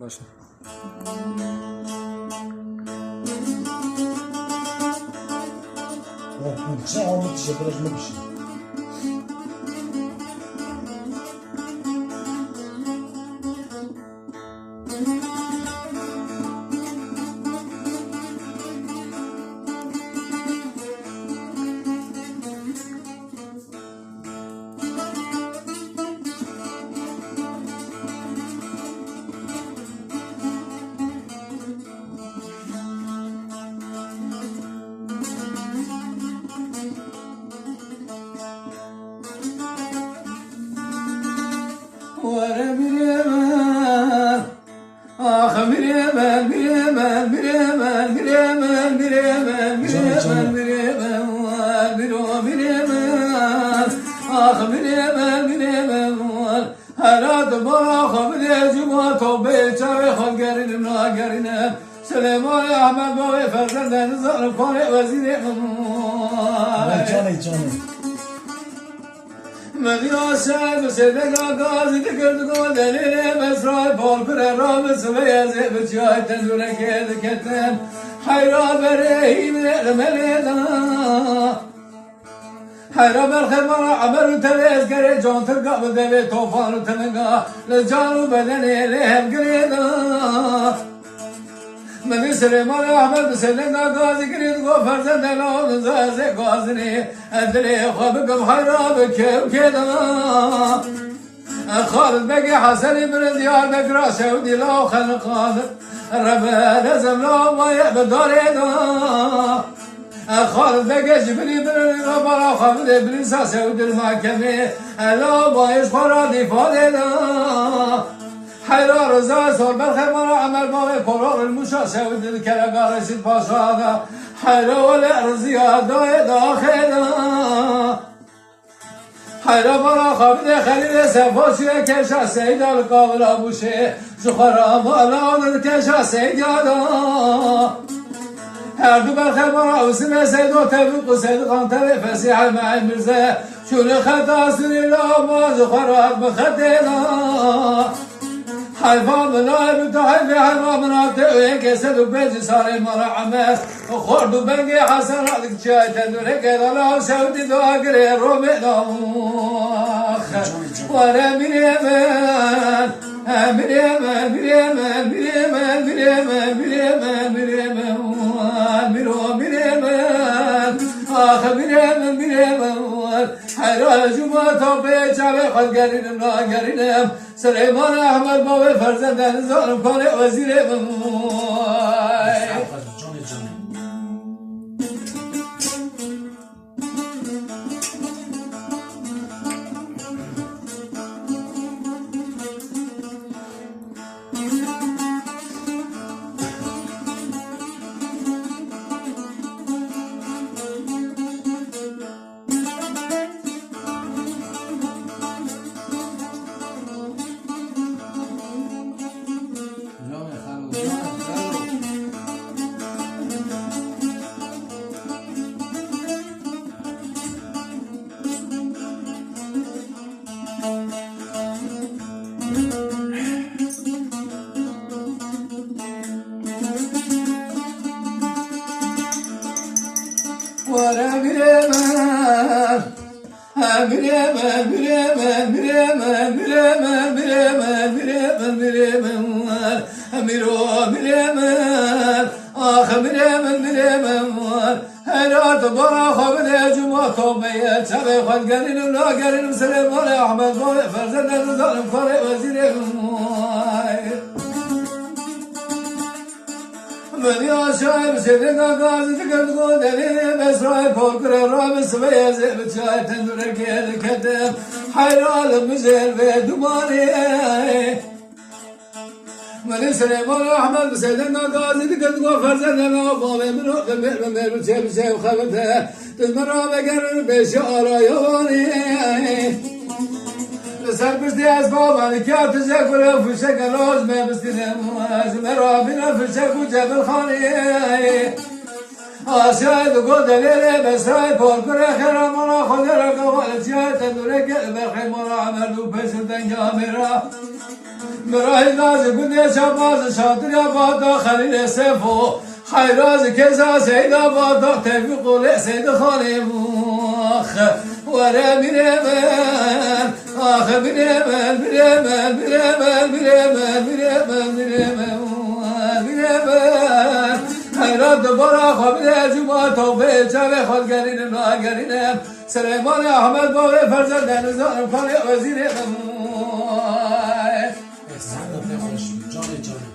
باشه. چه آمد شکرش نمیشه. سلیمان احمد بابی فرزندان ظالم خانه وزیر جانه مدیا شهر سیدگاه گازی دکردگاه دلیل مصرای پال پر رام سوی زیب چای تنزوره که دکتن حیرا برهی من الملیدا حیرا برخبار عمر تلیز گره جان ترگاه بدوی توفان تنگاه لجانو بدنی لهم گریدا من سلیمان احمد سیدگاه گازی کردگاه فرزندان آن زازه گازنی ادلی خواب کم حیرا بکر کدا خالد بقي حسن بن ديار بكرا سعودي لا خلقان ربا لازم لا ما يبدارينا خالد بقي جبري بن ربا خالد بن سعودي المحكمة لا ما يشفر دفاعنا حيرا رزا صور بالخمر عمل بابي قرار المشا سعودي الكرقار رشيد باشا حيرا ولا رزيا داخلنا حیرا برا خابده خلید سفاسیه کشا سیدا القابل ابوشه زخرا مالان کشا سیدا هر دو برخه برا اسم سیدا تبریق و سید قانتر فسیح المعی مرزه شون خطا سنی لاما زخرا بخطینا حیفا منای بتو حیفی حیفا مناته وین کسد و بیجی ساری مرا عمه خورد و بنگی حسن رادک چای تندونه که دالا سعودی دعا گره رو میدام وره میریمن حیرا جمعه تا به چاوه خود گرینم ناگرینم سلیمان احمد بابی فرزندان ظالم کنه وزیر سلیمان احمد بابی فرزندان ظالم کنه وزیر منی آشای بسیدگاه گازی دکردگاه دلیل مصرای پول کره رام سوی زیب چای تندونه که دکتم حیرال مزیر و دومانی منی سلیمان احمد بسیدگاه گازی دکردگاه فرزندان بابی منو چه بشه و خبته دزمن را بگرن بیش آرایانی سر پشتی از بابانی که تشک و فشک راز می بستینم از مرا بینا فشک و جبل خانی آسیای دو گودلیره بسرای پرکره خیره مرا خود را قوال جای تدوره که برخی مرا عمل دو پیسر دنگا میرا برای ناز گنده شباز شاطر آباد خلیل سفو خیراز کسا سید آباد تفیق و سید خانه مخ وره میره من آخ میره من میره من میره من میره من میره من میره من میره من خیرات دوباره خوابیده جمعه توبه چه خودگرین ناگرینم سلیمان احمد باقی فرزند نظام کنه وزیر صد خوش جان جان